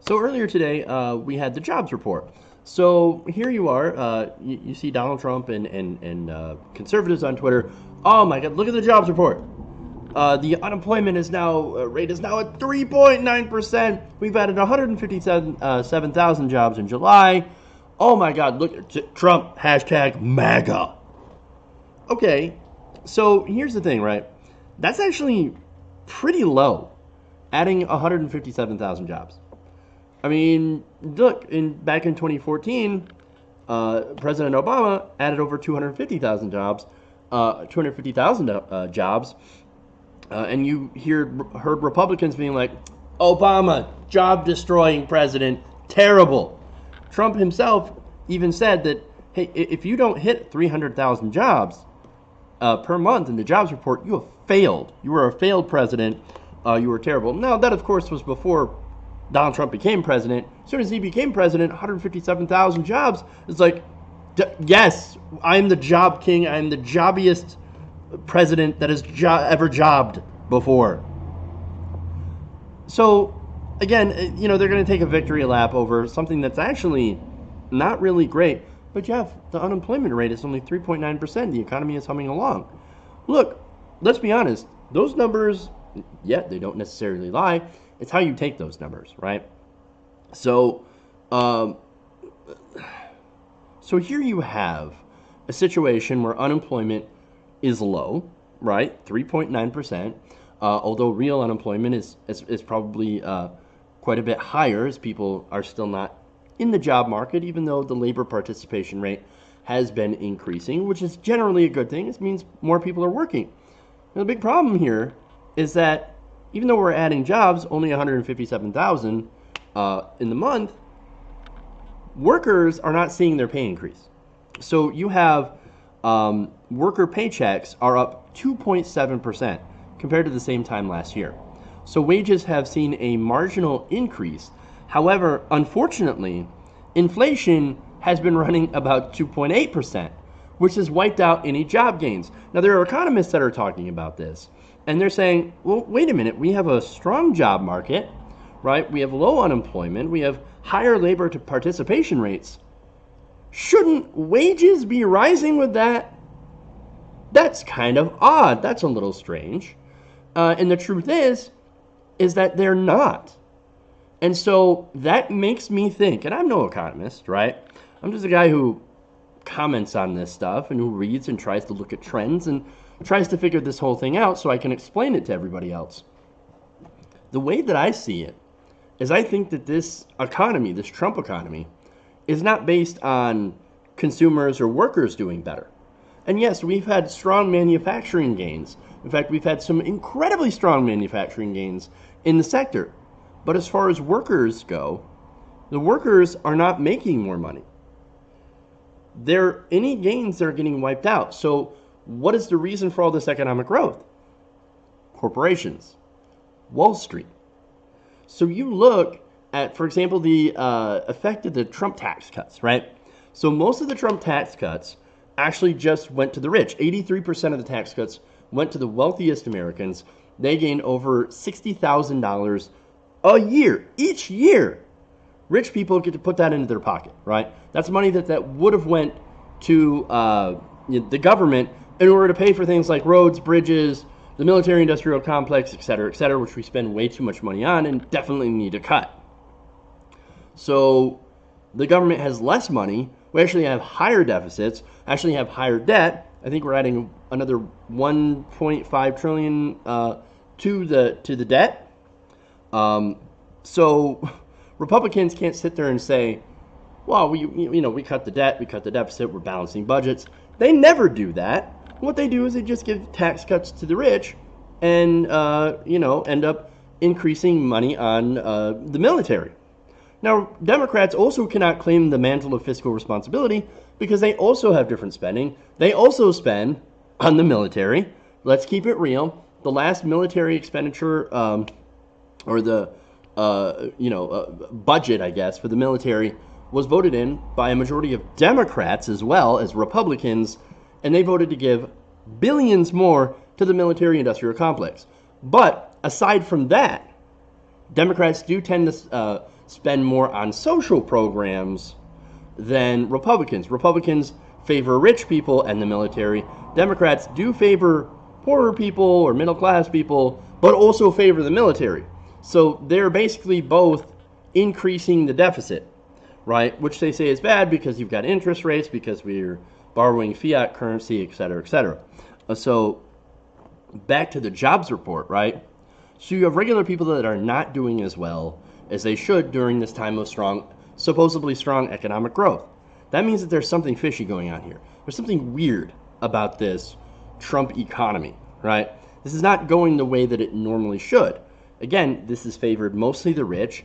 So earlier today, we had the jobs report. So here you are. You see Donald Trump and conservatives on Twitter. Oh my God! Look at the jobs report. The unemployment is now rate is now at 3.9%. We've added 157,000 jobs in July. Oh my God! Look at Trump hashtag MAGA. Okay, so here's the thing, right? That's actually pretty low, adding 157,000 jobs. I mean, look, back in 2014, President Obama added over 250,000 jobs, 250,000 jobs, and you heard Republicans being like, Obama, job destroying president, terrible. Trump himself even said that, hey, if you don't hit 300,000 jobs per month in the jobs report, you have failed. You were a failed president. You were terrible. Now, that of course was before Donald Trump became president. As soon as he became president, 157,000 jobs. It's like, yes, I'm the job king. I'm the jobbiest president that has ever jobbed before. So, again, they're going to take a victory lap over something that's actually not really great. But Jeff, the unemployment rate is only 3.9%. The economy is humming along. Look, let's be honest. Those numbers, they don't necessarily lie. It's how you take those numbers, right? So, um, so here you have a situation where unemployment is low, right? 3.9%. Although real unemployment is probably quite a bit higher, as people are still not in the job market, even though the labor participation rate has been increasing, which is generally a good thing. It means more people are working. And the big problem here is that even though we're adding jobs, only 157,000 in the month, workers are not seeing their pay increase. So you have worker paychecks are up 2.7% compared to the same time last year. So wages have seen a marginal increase. However, unfortunately, inflation has been running about 2.8%, which has wiped out any job gains. Now, there are economists that are talking about this, and they're saying, well, wait a minute, we have a strong job market, right? We have low unemployment, we have higher labor to participation rates. Shouldn't wages be rising with that? That's kind of odd. That's a little strange. And the truth is that they're not. And so that makes me think, and I'm no economist, right? I'm just a guy who comments on this stuff and who reads and tries to look at trends and tries to figure this whole thing out so I can explain it to everybody else. The way that I see it is I think that this economy, this Trump economy, is not based on consumers or workers doing better. And yes, we've had strong manufacturing gains. In fact, we've had some incredibly strong manufacturing gains in the sector. But as far as workers go, the workers are not making more money. Any gains are getting wiped out. So what is the reason for all this economic growth? Corporations, Wall Street. So you look at, for example, the effect of the Trump tax cuts, right? So most of the Trump tax cuts actually just went to the rich. 83% of the tax cuts went to the wealthiest Americans. They gained over $60,000 a year, each year. Rich people get to put that into their pocket, right? That's money that would have went to the government in order to pay for things like roads, bridges, the military-industrial complex, et cetera, which we spend way too much money on and definitely need to cut. So the government has less money. We actually have higher deficits, actually have higher debt. I think we're adding another 1.5 trillion to the debt. So Republicans can't sit there and say, well, we cut the debt, we cut the deficit, we're balancing budgets. They never do that. What they do is they just give tax cuts to the rich and, end up increasing money on the military. Now, Democrats also cannot claim the mantle of fiscal responsibility because they also have different spending. They also spend on the military. Let's keep it real. The last military expenditure, or the budget, I guess, for the military was voted in by a majority of Democrats as well as Republicans, and they voted to give billions more to the military-industrial complex. But aside from that, Democrats do tend to spend more on social programs than Republicans. Republicans favor rich people and the military. Democrats do favor poorer people or middle class people, but also favor the military. So they're basically both increasing the deficit, right? Which they say is bad because you've got interest rates, because we're borrowing fiat currency, et cetera, et cetera. So back to the jobs report, right? So you have regular people that are not doing as well as they should during this time of supposedly strong economic growth. That means that there's something fishy going on here. There's something weird about this Trump economy, right? This is not going the way that it normally should. Again, this has favored mostly the rich,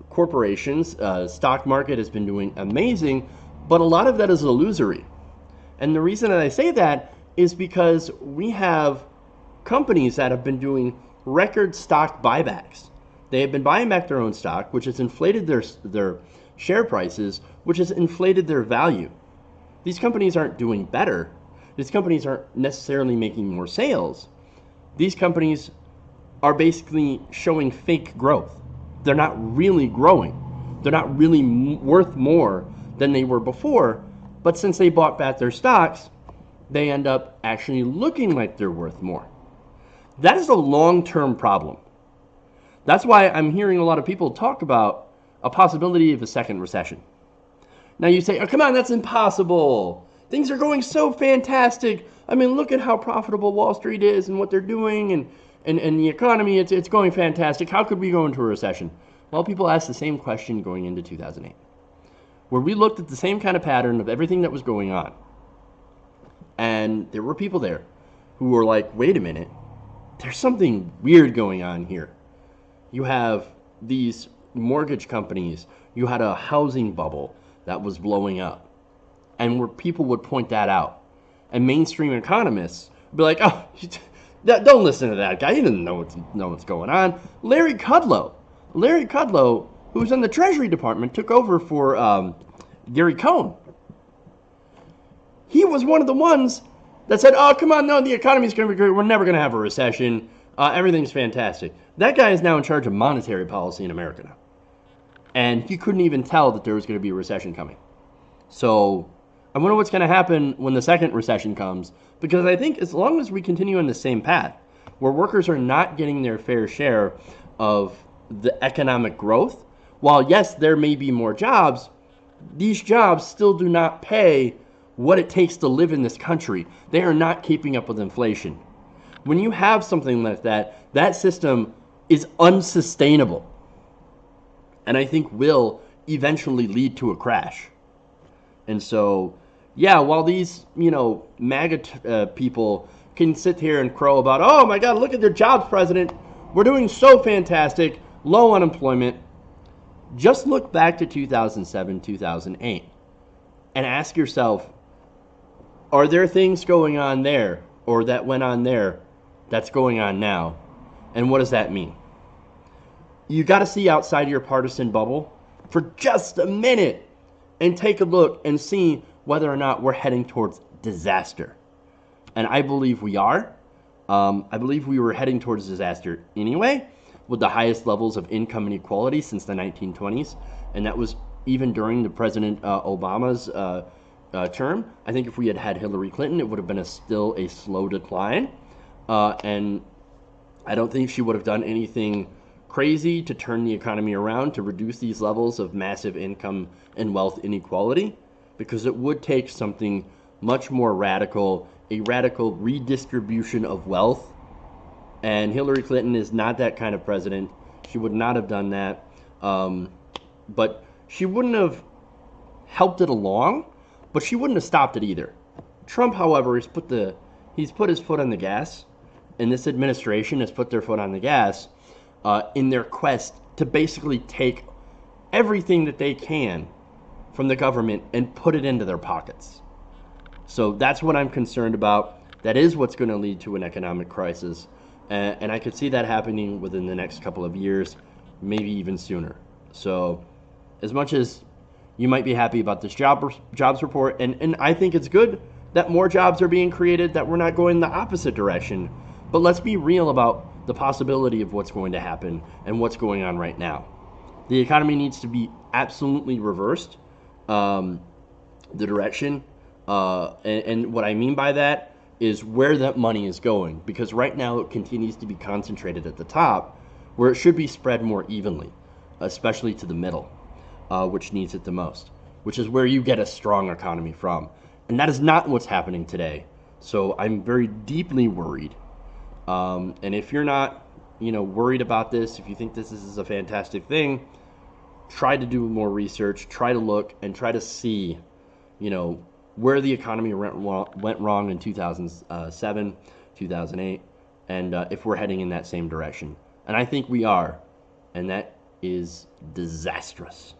corporations. Stock market has been doing amazing, but a lot of that is illusory. And the reason that I say that is because we have companies that have been doing record stock buybacks. They have been buying back their own stock, which has inflated their share prices, which has inflated their value. These companies aren't doing better. These companies aren't necessarily making more sales. These companies are basically showing fake growth. They're not really growing. They're not really worth more than they were before. But since they bought back their stocks, they end up actually looking like they're worth more. That is a long-term problem. That's why I'm hearing a lot of people talk about a possibility of a second recession. Now you say, oh, come on, that's impossible. Things are going so fantastic. I mean, look at how profitable Wall Street is and what they're doing and the economy, it's going fantastic. How could we go into a recession? Well, people asked the same question going into 2008, where we looked at the same kind of pattern of everything that was going on. And there were people there who were like, wait a minute, there's something weird going on here. You have these mortgage companies, you had a housing bubble that was blowing up, and where people would point that out. And mainstream economists would be like, oh, don't listen to that guy. He doesn't know what's going on. Larry Kudlow, who was in the Treasury Department, took over for Gary Cohn. He was one of the ones that said, oh, come on, no, the economy's going to be great. We're never going to have a recession. Everything's fantastic. That guy is now in charge of monetary policy in America now. And he couldn't even tell that there was going to be a recession coming. So I wonder what's going to happen when the second recession comes, because I think as long as we continue on the same path, where workers are not getting their fair share of the economic growth, while yes, there may be more jobs, these jobs still do not pay what it takes to live in this country. They are not keeping up with inflation. When you have something like that, that system is unsustainable. And I think will eventually lead to a crash. And so, yeah, while these, MAGA people can sit here and crow about, oh my God, look at their jobs president. We're doing so fantastic, low unemployment. Just look back to 2007, 2008 and ask yourself, are there things going on there or that went on there that's going on now? And what does that mean? You got to see outside your partisan bubble for just a minute and take a look and see whether or not we're heading towards disaster. And I believe we are. I believe we were heading towards disaster anyway, with the highest levels of income inequality since the 1920s. And that was even during the President Obama's term. I think if we had had Hillary Clinton, it would have been still a slow decline. And I don't think she would have done anything crazy to turn the economy around to reduce these levels of massive income and wealth inequality, because it would take something much more radical, a radical redistribution of wealth. And Hillary Clinton is not that kind of president. She would not have done that. But she wouldn't have helped it along, but she wouldn't have stopped it either. Trump, however, he's put his foot on the gas, and this administration has put their foot on the gas in their quest to basically take everything that they can from the government and put it into their pockets. So that's what I'm concerned about. That is what's going to lead to an economic crisis. And I could see that happening within the next couple of years, maybe even sooner. So as much as you might be happy about this jobs report, and I think it's good that more jobs are being created, that we're not going the opposite direction. But let's be real about the possibility of what's going to happen and what's going on right now. The economy needs to be absolutely reversed, the direction. And what I mean by that is where that money is going. Because right now it continues to be concentrated at the top, where it should be spread more evenly, especially to the middle, which needs it the most, which is where you get a strong economy from. And that is not what's happening today. So I'm very deeply worried. And if you're not, worried about this, if you think this is a fantastic thing, try to do more research, try to look, and try to see, where the economy went wrong in 2007, 2008, and if we're heading in that same direction. And I think we are, and that is disastrous.